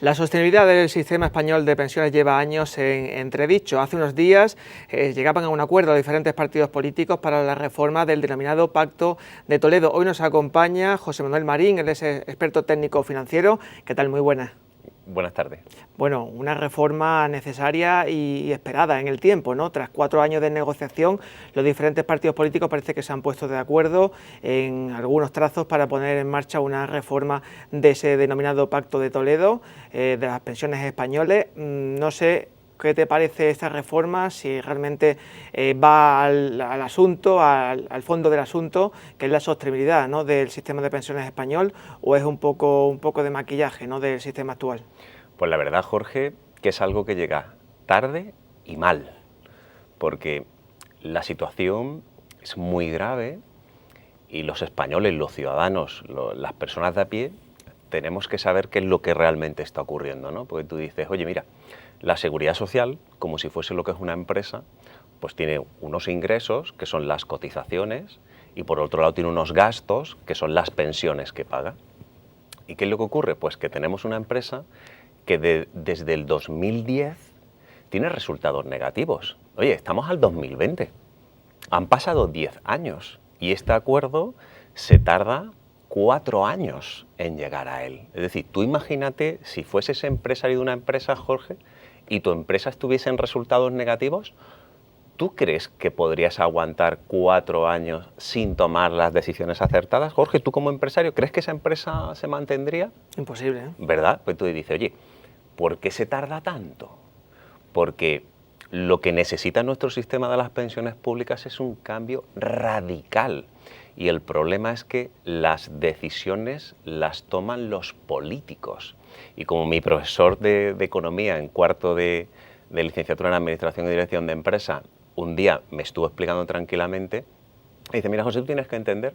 La sostenibilidad del sistema español de pensiones lleva años en entredicho. Hace unos días llegaban a un acuerdo los diferentes partidos políticos para la reforma del denominado Pacto de Toledo. Hoy nos acompaña José Manuel Marín, él es experto técnico financiero. ¿Qué tal? Muy buenas. Buenas tardes. Bueno, una reforma necesaria y esperada en el tiempo, ¿no? Tras 4 años de negociación, los diferentes partidos políticos parece que se han puesto de acuerdo en algunos trazos para poner en marcha una reforma de ese denominado Pacto de Toledo, de las pensiones españoles. No sé qué te parece esta reforma, si realmente va al asunto, al fondo del asunto, que es la sostenibilidad, ¿no?, del sistema de pensiones español, o es un poco de maquillaje, ¿no?, del sistema actual. Pues la verdad, Jorge, que es algo que llega tarde y mal, porque la situación es muy grave y los españoles, los ciudadanos, las personas de a pie, tenemos que saber qué es lo que realmente está ocurriendo, ¿no? Porque tú dices, oye, mira, la seguridad social, como si fuese lo que es una empresa, pues tiene unos ingresos, que son las cotizaciones, y por otro lado tiene unos gastos, que son las pensiones que paga. ¿Y qué es lo que ocurre? Pues que tenemos una empresa que desde el 2010 tiene resultados negativos. Oye, estamos al 2020. Han pasado 10 años y este acuerdo se tarda 4 años en llegar a él. Es decir, tú imagínate si fueses empresario de una empresa, Jorge, y tu empresa estuviese en resultados negativos, ¿tú crees que podrías aguantar 4 años sin tomar las decisiones acertadas? Jorge, tú como empresario, ¿crees que esa empresa se mantendría? Imposible, ¿eh? ¿Verdad? Pues tú dices, oye, ¿por qué se tarda tanto? Porque lo que necesita nuestro sistema de las pensiones públicas es un cambio radical. Y el problema es que las decisiones las toman los políticos. Y como mi profesor de Economía en cuarto de licenciatura en Administración y Dirección de Empresa, un día me estuvo explicando tranquilamente, y dice, mira, José, tú tienes que entender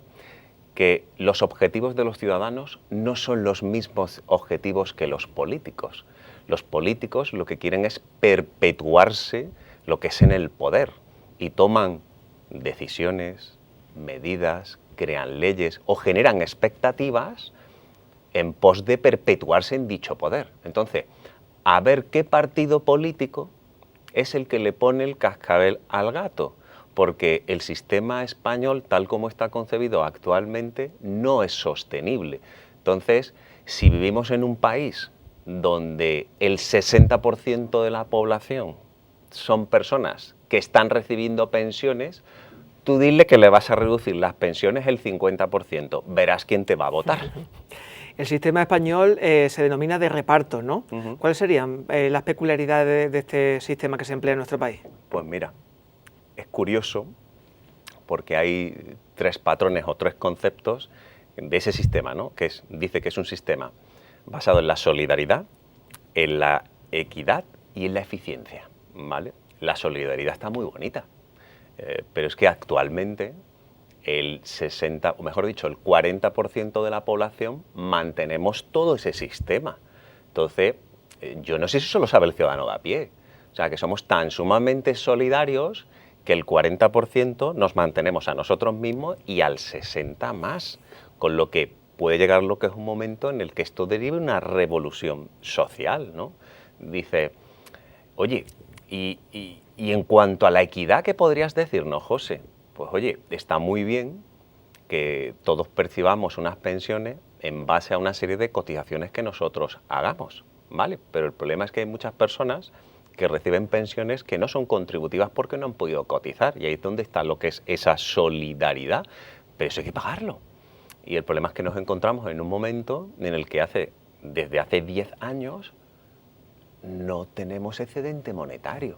que los objetivos de los ciudadanos no son los mismos objetivos que los políticos. Los políticos lo que quieren es perpetuarse lo que es en el poder y toman decisiones, medidas, crean leyes o generan expectativas en pos de perpetuarse en dicho poder. Entonces, a ver qué partido político es el que le pone el cascabel al gato, porque el sistema español, tal como está concebido actualmente, no es sostenible. Entonces, si vivimos en un país donde el 60% de la población son personas que están recibiendo pensiones, tú dile que le vas a reducir las pensiones el 50%, verás quién te va a votar. El sistema español se denomina de reparto, ¿no? ¿Cuáles serían las peculiaridades de este sistema que se emplea en nuestro país? Pues mira, es curioso porque hay 3 patrones o 3 conceptos de ese sistema, ¿no? Dice que es un sistema basado en la solidaridad, en la equidad y en la eficiencia, ¿vale? La solidaridad está muy bonita, pero es que actualmente el 60, o mejor dicho, el 40% de la población mantenemos todo ese sistema. Entonces, yo no sé si eso lo sabe el ciudadano de a pie. O sea, que somos tan sumamente solidarios que el 40% nos mantenemos a nosotros mismos y al 60% más, con lo que puede llegar lo que es un momento en el que esto derive una revolución social, ¿no? Dice, oye, y en cuanto a la equidad, ¿qué podrías decirnos, José? Pues oye, está muy bien que todos percibamos unas pensiones en base a una serie de cotizaciones que nosotros hagamos, ¿vale? Pero el problema es que hay muchas personas que reciben pensiones que no son contributivas porque no han podido cotizar, y ahí es donde está lo que es esa solidaridad, pero eso hay que pagarlo. Y el problema es que nos encontramos en un momento en el que desde hace 10 años no tenemos excedente monetario.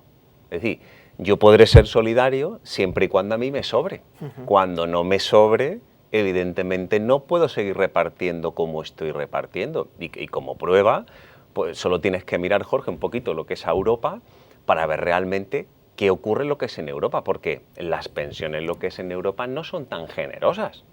Es decir, yo podré ser solidario siempre y cuando a mí me sobre. Cuando no me sobre, evidentemente no puedo seguir repartiendo como estoy repartiendo. Y como prueba, pues solo tienes que mirar, Jorge, un poquito lo que es a Europa para ver realmente qué ocurre en lo que es en Europa, porque las pensiones lo que es en Europa no son tan generosas.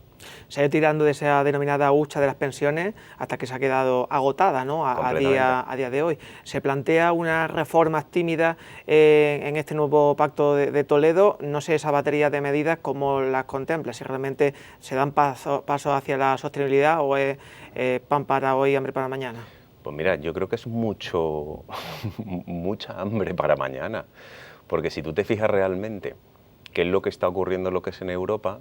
Se ha ido tirando de esa denominada hucha de las pensiones hasta que se ha quedado agotada, ¿no?, a día de hoy. ¿Se plantea unas reformas tímidas en este nuevo Pacto de Toledo? No sé esa batería de medidas cómo las contempla, si realmente se dan pasos hacia la sostenibilidad o es pan para hoy, hambre para mañana. Pues mira, yo creo que es mucha hambre para mañana, porque si tú te fijas realmente qué es lo que está ocurriendo en lo que es en Europa,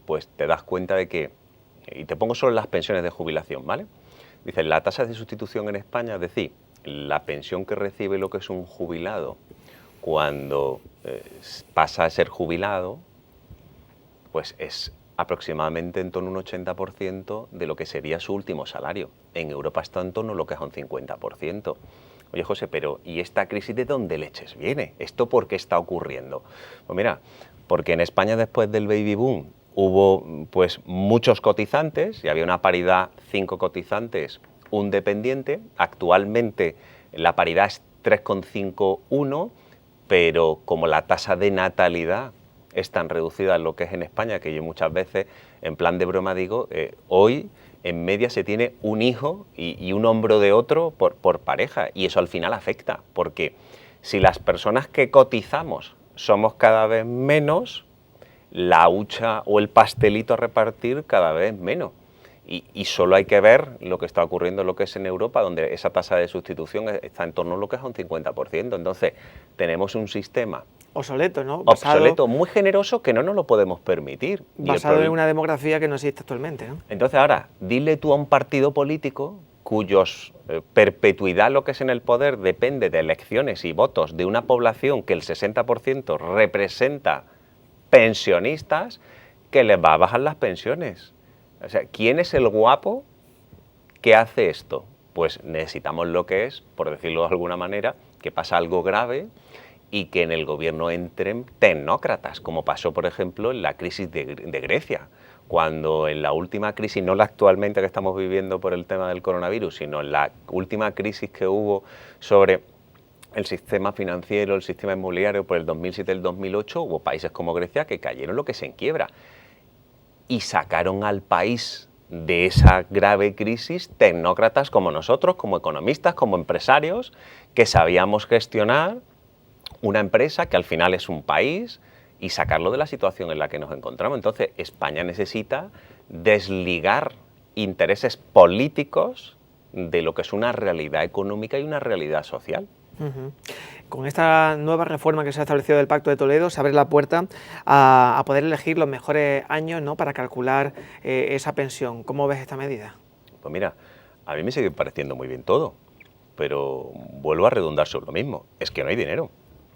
pues te das cuenta de que, y te pongo solo las pensiones de jubilación, ¿vale? Dice, la tasa de sustitución en España, es decir, la pensión que recibe lo que es un jubilado cuando pasa a ser jubilado, pues es aproximadamente en torno a un 80% de lo que sería su último salario. En Europa está en torno a lo que es un 50%. Oye, José, pero ¿y esta crisis de dónde leches viene? ¿Esto por qué está ocurriendo? Pues mira, porque en España después del baby boom hubo pues muchos cotizantes y había una paridad 5 cotizantes, un dependiente. Actualmente la paridad es 3,51, pero como la tasa de natalidad es tan reducida en lo que es en España, que yo muchas veces, en plan de broma, digo, hoy en media se tiene un hijo y un hombro de otro por pareja, y eso al final afecta, porque si las personas que cotizamos somos cada vez menos, la hucha o el pastelito a repartir cada vez menos. Y solo hay que ver lo que está ocurriendo en lo que es en Europa, donde esa tasa de sustitución está en torno a lo que es un 50%. Entonces, tenemos un sistema Obsoleto, ¿no? obsoleto, muy generoso, que no nos lo podemos permitir. Basado en una demografía que no existe actualmente, ¿no? Entonces ahora, dile tú a un partido político cuyos perpetuidad lo que es en el poder depende de elecciones y votos de una población que el 60% representa pensionistas, que les va a bajar las pensiones. O sea, ¿quién es el guapo que hace esto? Pues necesitamos lo que es, por decirlo de alguna manera, que pasa algo grave y que en el gobierno entren tecnócratas, como pasó, por ejemplo, en la crisis de Grecia, cuando en la última crisis, no la actualmente que estamos viviendo por el tema del coronavirus, sino en la última crisis que hubo sobre el sistema financiero, el sistema inmobiliario por el 2007 y el 2008, hubo países como Grecia que cayeron lo que se en quiebra y sacaron al país de esa grave crisis tecnócratas como nosotros, como economistas, como empresarios, que sabíamos gestionar una empresa que al final es un país y sacarlo de la situación en la que nos encontramos. Entonces, España necesita desligar intereses políticos de lo que es una realidad económica y una realidad social. Con esta nueva reforma que se ha establecido del Pacto de Toledo se abre la puerta a poder elegir los mejores años, ¿no?, para calcular esa pensión. ¿Cómo ves esta medida? Pues mira, a mí me sigue pareciendo muy bien todo, pero vuelvo a redundar sobre lo mismo, es que no hay dinero,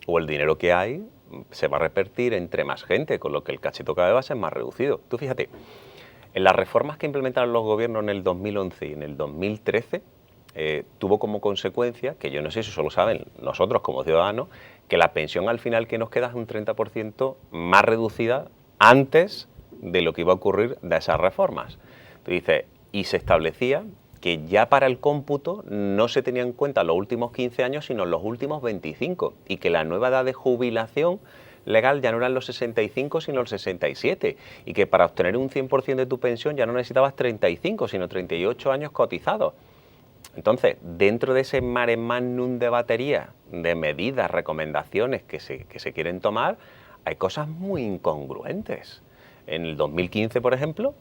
o el dinero que hay se va a repartir entre más gente, con lo que el cachito cada vez va a ser más reducido. Tú fíjate, en las reformas que implementaron los gobiernos en el 2011 y en el 2013, tuvo como consecuencia, que yo no sé si eso lo saben nosotros como ciudadanos, que la pensión al final que nos queda es un 30% más reducida antes de lo que iba a ocurrir de esas reformas. Tú dices, y se establecía que ya para el cómputo no se tenían en cuenta los últimos 15 años, sino los últimos 25, y que la nueva edad de jubilación legal ya no eran los 65, sino los 67, y que para obtener un 100% de tu pensión ya no necesitabas 35, sino 38 años cotizados. Entonces, dentro de ese mare magnum de batería de medidas, recomendaciones que se quieren tomar, hay cosas muy incongruentes. En el 2015, por ejemplo,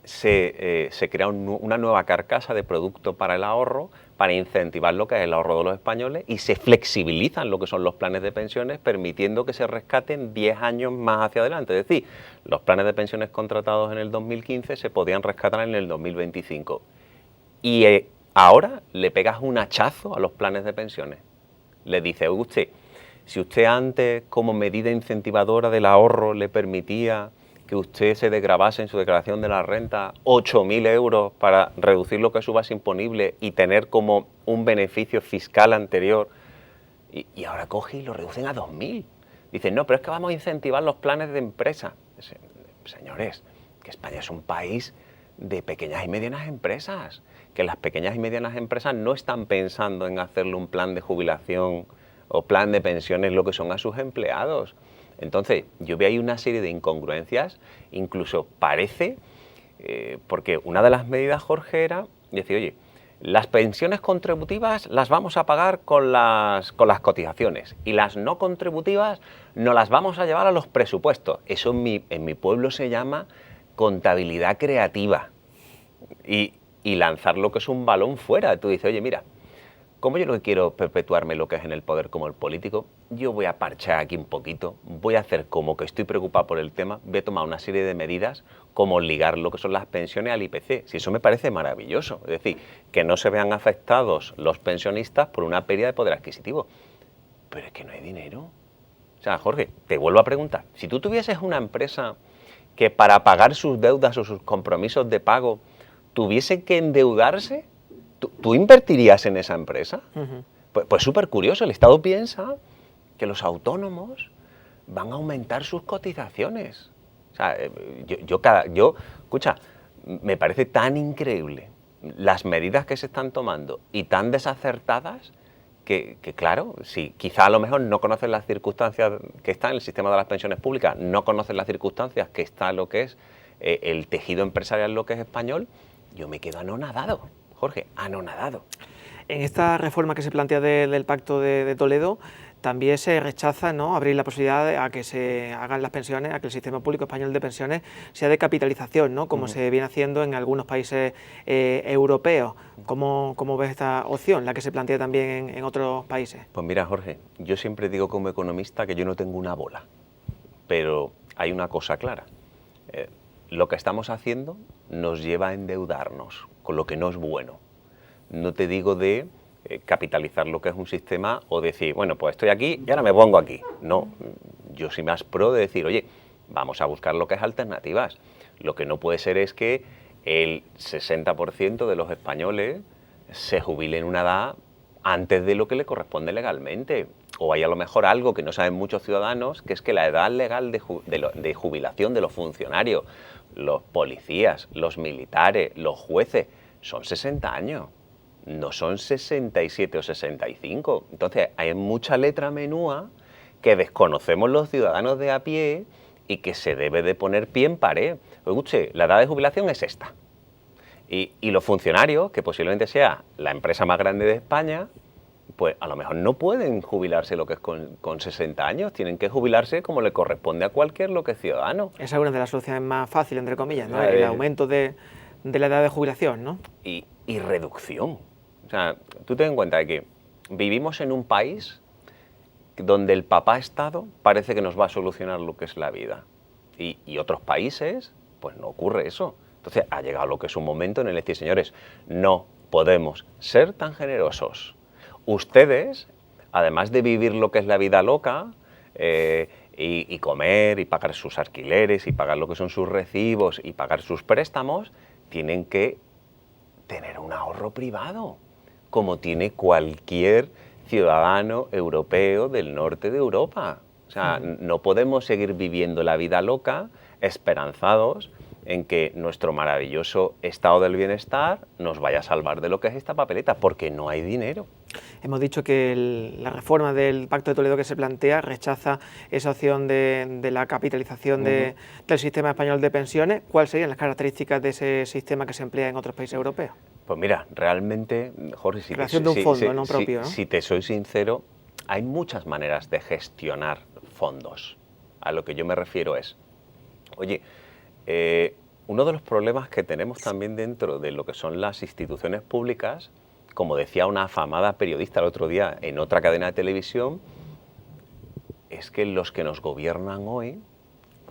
se crea una nueva carcasa de producto para el ahorro, para incentivar lo que es el ahorro de los españoles, y se flexibilizan lo que son los planes de pensiones, permitiendo que se rescaten 10 años más hacia adelante. Es decir, los planes de pensiones contratados en el 2015 se podían rescatar en el 2025. Y ahora le pegas un hachazo a los planes de pensiones. Le dice, usted, si usted antes, como medida incentivadora del ahorro, le permitía que usted se desgravase en su declaración de la renta 8.000 euros para reducir lo que es su base imponible y tener como un beneficio fiscal anterior, y ahora coge y lo reducen a 2.000. Dicen, no, pero es que vamos a incentivar los planes de empresa. Señores, que España es un país de pequeñas y medianas empresas, que las pequeñas y medianas empresas no están pensando en hacerle un plan de jubilación o plan de pensiones lo que son a sus empleados. Entonces, yo veo ahí una serie de incongruencias, incluso parece, porque una de las medidas, Jorge, era decir, oye, las pensiones contributivas las vamos a pagar con las cotizaciones y las no contributivas no las vamos a llevar a los presupuestos. Eso en mi pueblo se llama contabilidad creativa. Y y lanzar lo que es un balón fuera. Tú dices, oye, mira, como yo no quiero perpetuarme lo que es en el poder como el político, yo voy a parchar aquí un poquito, voy a hacer como que estoy preocupado por el tema, voy a tomar una serie de medidas como ligar lo que son las pensiones al IPC. Si eso me parece maravilloso, es decir, que no se vean afectados los pensionistas por una pérdida de poder adquisitivo. Pero es que no hay dinero. O sea, Jorge, te vuelvo a preguntar, si tú tuvieses una empresa que para pagar sus deudas o sus compromisos de pago tuviese que endeudarse, ¿tú invertirías en esa empresa? Pues súper curioso, el Estado piensa que los autónomos van a aumentar sus cotizaciones. O sea, escucha, me parece tan increíble las medidas que se están tomando y tan desacertadas que claro, si quizá a lo mejor no conocen las circunstancias que están en el sistema de las pensiones públicas, no conocen las circunstancias que está lo que es el tejido empresarial, lo que es español, yo me quedo anonadado, Jorge, anonadado. En esta reforma que se plantea del Pacto de Toledo, también se rechaza, ¿no?, abrir la posibilidad a que se hagan las pensiones, a que el sistema público español de pensiones sea de capitalización, ¿no?, como se viene haciendo en algunos países europeos. ¿Cómo ves esta opción, la que se plantea también en otros países? Pues mira, Jorge, yo siempre digo como economista que yo no tengo una bola, pero hay una cosa clara. Lo que estamos haciendo nos lleva a endeudarnos, con lo que no es bueno. No te digo de capitalizar lo que es un sistema o decir, bueno, pues estoy aquí y ahora me pongo aquí. No, yo soy más pro de decir, oye, vamos a buscar lo que es alternativas. Lo que no puede ser es que el 60% de los españoles se jubilen en una edad antes de lo que le corresponde legalmente. O hay a lo mejor algo que no saben muchos ciudadanos, que es que la edad legal de jubilación de los funcionarios, los policías, los militares, los jueces, son 60 años. No son 67 o 65. Entonces, hay mucha letra menúa que desconocemos los ciudadanos de a pie y que se debe de poner pie en pared. Oye, la edad de jubilación es esta. Y los funcionarios, que posiblemente sea la empresa más grande de España, pues a lo mejor no pueden jubilarse lo que es con 60 años, tienen que jubilarse como le corresponde a cualquier lo que es ciudadano. Esa es una de las soluciones más fáciles, entre comillas, ¿no? El aumento de la edad de jubilación, ¿no? Y reducción. O sea, tú ten en cuenta que vivimos en un país donde el papá Estado parece que nos va a solucionar lo que es la vida. Y otros países, pues no ocurre eso. Entonces ha llegado lo que es un momento en el que decir, señores, no podemos ser tan generosos. Ustedes, además de vivir lo que es la vida loca, y comer, y pagar sus alquileres, y pagar lo que son sus recibos, y pagar sus préstamos, tienen que tener un ahorro privado, como tiene cualquier ciudadano europeo del norte de Europa. O sea, no podemos seguir viviendo la vida loca, esperanzados en que nuestro maravilloso estado del bienestar nos vaya a salvar de lo que es esta papeleta, porque no hay dinero. Hemos dicho que la reforma del Pacto de Toledo que se plantea rechaza esa opción de la capitalización del sistema español de pensiones. ¿Cuáles serían las características de ese sistema que se emplea en otros países europeos? Pues mira, realmente, Jorge, creación de un fondo no propio, ¿no? Si te soy sincero, hay muchas maneras de gestionar fondos. A lo que yo me refiero es, oye, uno de los problemas que tenemos también dentro de lo que son las instituciones públicas, como decía una afamada periodista el otro día en otra cadena de televisión, es que los que nos gobiernan hoy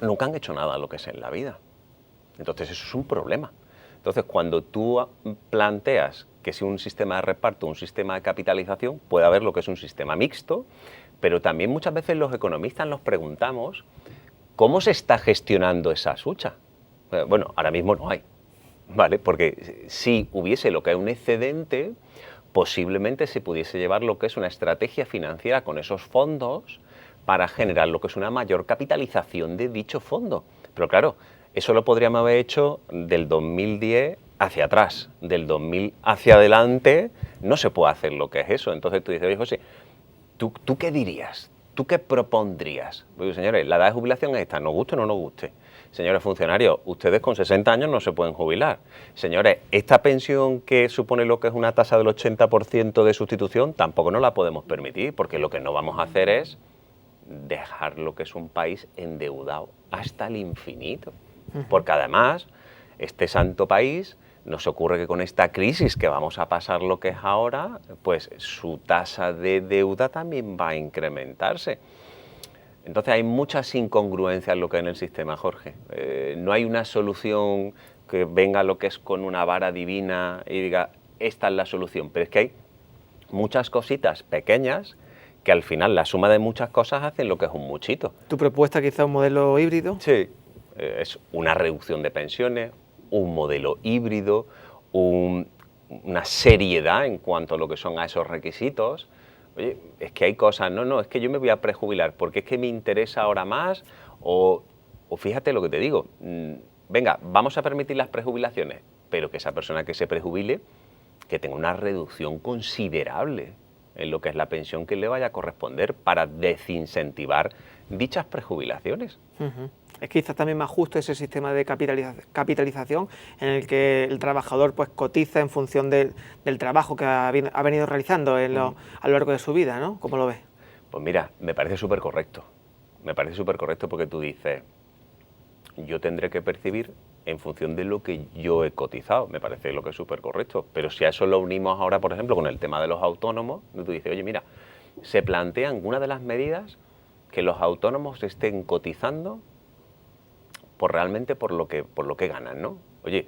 nunca han hecho nada lo que es en la vida. Entonces eso es un problema. Entonces cuando tú planteas que si un sistema de reparto, un sistema de capitalización, puede haber lo que es un sistema mixto, pero también muchas veces los economistas nos preguntamos cómo se está gestionando esa hucha. Bueno, ahora mismo no hay, ¿vale? Porque si hubiese lo que es un excedente, posiblemente se pudiese llevar lo que es una estrategia financiera con esos fondos para generar lo que es una mayor capitalización de dicho fondo. Pero claro, eso lo podríamos haber hecho del 2010 hacia atrás, del 2000 hacia adelante no se puede hacer lo que es eso. Entonces tú dices, oye, José, ¿tú qué dirías? ¿Tú qué propondrías? Pues, señores, la edad de jubilación es esta, nos guste o no nos guste. Señores funcionarios, ustedes con 60 años no se pueden jubilar. Señores, esta pensión que supone lo que es una tasa del 80% de sustitución, tampoco nos la podemos permitir, porque lo que no vamos a hacer es dejar lo que es un país endeudado hasta el infinito. Porque además, este santo país nos ocurre que con esta crisis que vamos a pasar lo que es ahora, pues su tasa de deuda también va a incrementarse. Entonces hay muchas incongruencias en lo que hay en el sistema, Jorge. No hay una solución que venga lo que es con una vara divina y diga, esta es la solución, pero es que hay muchas cositas pequeñas que al final la suma de muchas cosas hacen lo que es un muchito. ¿Tu propuesta quizá un modelo híbrido? Sí, es una reducción de pensiones, un modelo híbrido, una seriedad en cuanto a lo que son a esos requisitos. Oye, es que hay cosas, no, es que yo me voy a prejubilar porque es que me interesa ahora más, o fíjate lo que te digo, venga, vamos a permitir las prejubilaciones, pero que esa persona que se prejubile, que tenga una reducción considerable en lo que es la pensión que le vaya a corresponder para desincentivar dichas prejubilaciones. Es quizás también más justo ese sistema de capitalización en el que el trabajador pues cotiza en función del trabajo que ha venido realizando a lo largo de su vida, ¿no? ¿Cómo lo ves? Pues mira, me parece súper correcto. Me parece súper correcto porque tú dices, yo tendré que percibir en función de lo que yo he cotizado. Me parece lo que es súper correcto. Pero si a eso lo unimos ahora, por ejemplo, con el tema de los autónomos, tú dices, oye, mira, se plantean algunas de las medidas que los autónomos estén cotizando realmente por lo que ganan, ¿no? Oye,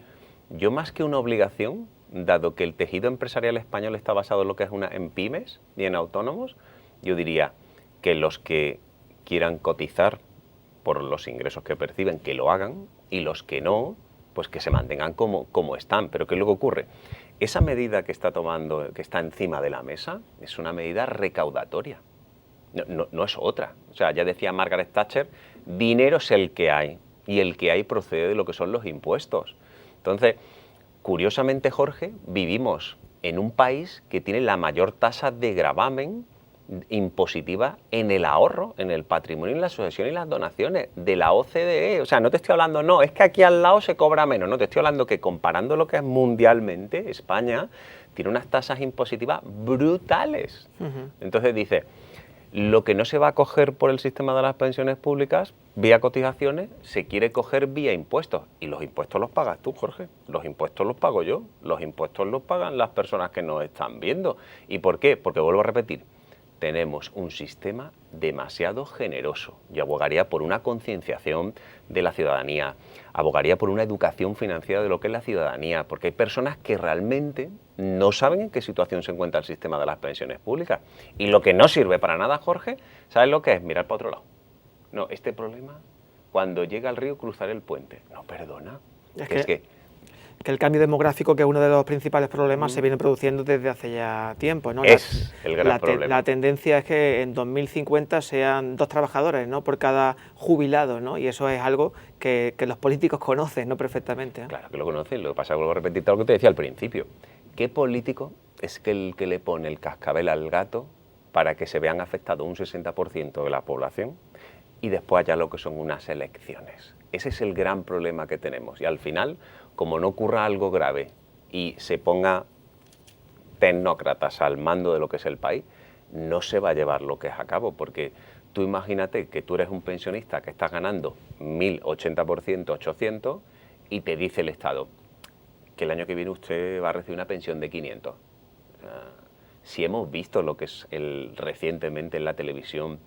yo más que una obligación, dado que el tejido empresarial español está basado en lo que es en pymes y en autónomos, yo diría que los que quieran cotizar por los ingresos que perciben, que lo hagan, y los que no, pues que se mantengan como están. Pero ¿qué es lo que ocurre? Esa medida que está tomando, que está encima de la mesa, es una medida recaudatoria. No es otra. O sea, ya decía Margaret Thatcher, dinero es el que hay, y el que hay procede de lo que son los impuestos. Entonces, curiosamente, Jorge, vivimos en un país que tiene la mayor tasa de gravamen impositiva en el ahorro, en el patrimonio, en la sucesión y las donaciones de la OCDE. O sea, no te estoy hablando, no, es que aquí al lado se cobra menos, no, te estoy hablando que comparando lo que es mundialmente, España tiene unas tasas impositivas brutales. Entonces dice, lo que no se va a coger por el sistema de las pensiones públicas, vía cotizaciones, se quiere coger vía impuestos. Y los impuestos los pagas tú, Jorge. Los impuestos los pago yo. Los impuestos los pagan las personas que nos están viendo. ¿Y por qué? Porque vuelvo a repetir, tenemos un sistema demasiado generoso. Yo abogaría por una concienciación de la ciudadanía, abogaría por una educación financiera de lo que es la ciudadanía, porque hay personas que realmente no saben en qué situación se encuentra el sistema de las pensiones públicas. Y lo que no sirve para nada, Jorge, ¿sabes lo que es? Mirar para otro lado. No, este problema, cuando llega al río, cruzar el puente. No, perdona. Es que el cambio demográfico, que es uno de los principales problemas, se viene produciendo desde hace ya tiempo, ¿no? Es el gran problema. La tendencia es que en 2050 sean 2 trabajadores, ¿no?, por cada jubilado, ¿no? Y eso es algo que los políticos conocen, ¿no?, perfectamente, ¿eh? Claro que lo conocen, lo que pasa es que vuelvo a repetir todo lo que te decía al principio. ¿Qué político es el que le pone el cascabel al gato para que se vean afectados un 60% de la población y después haya lo que son unas elecciones? Ese es el gran problema que tenemos. Y al final, como no ocurra algo grave y se ponga tecnócratas al mando de lo que es el país, no se va a llevar lo que es a cabo, porque tú imagínate que tú eres un pensionista que estás ganando 1.080%, 800, y te dice el Estado que el año que viene usted va a recibir una pensión de 500. Si hemos visto lo que es recientemente en la televisión,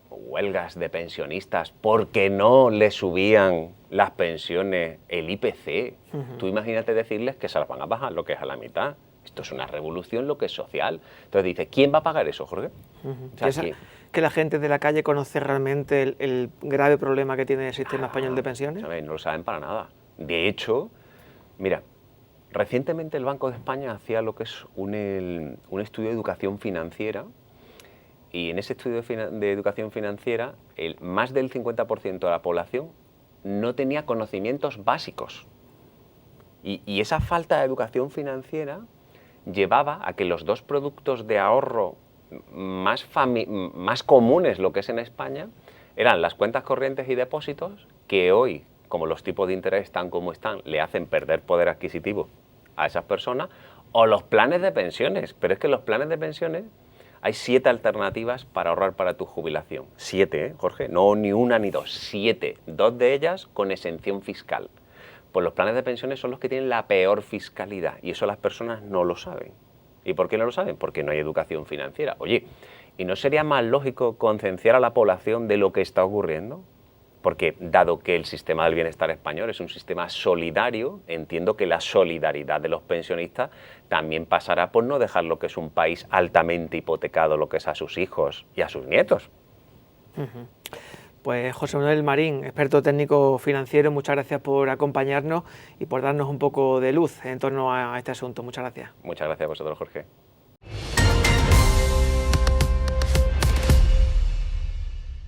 huelgas de pensionistas porque no le subían las pensiones el IPC. Tú imagínate decirles que se las van a bajar lo que es a la mitad. Esto es una revolución lo que es social. Entonces dice, ¿quién va a pagar eso, Jorge? O sea, que la gente de la calle conoce realmente el grave problema que tiene el sistema español de pensiones. No lo saben para nada. De hecho, mira, recientemente el Banco de España hacía lo que es un estudio de educación financiera. Y en ese estudio de educación financiera, más del 50% de la población no tenía conocimientos básicos. Y esa falta de educación financiera llevaba a que los 2 productos de ahorro más comunes, lo que es en España, eran las cuentas corrientes y depósitos, que hoy, como los tipos de interés están como están, le hacen perder poder adquisitivo a esas personas, o los planes de pensiones. Pero es que los planes de pensiones, hay 7 alternativas para ahorrar para tu jubilación. 7, Jorge, no ni una ni 2, 7. 2 de ellas con exención fiscal. Pues los planes de pensiones son los que tienen la peor fiscalidad y eso las personas no lo saben. ¿Y por qué no lo saben? Porque no hay educación financiera. Oye, ¿y no sería más lógico concienciar a la población de lo que está ocurriendo? Porque dado que el sistema del bienestar español es un sistema solidario, entiendo que la solidaridad de los pensionistas también pasará por no dejar lo que es un país altamente hipotecado, lo que es a sus hijos y a sus nietos. Pues José Manuel Marín, experto técnico financiero, muchas gracias por acompañarnos y por darnos un poco de luz en torno a este asunto. Muchas gracias. Muchas gracias a vosotros, Jorge.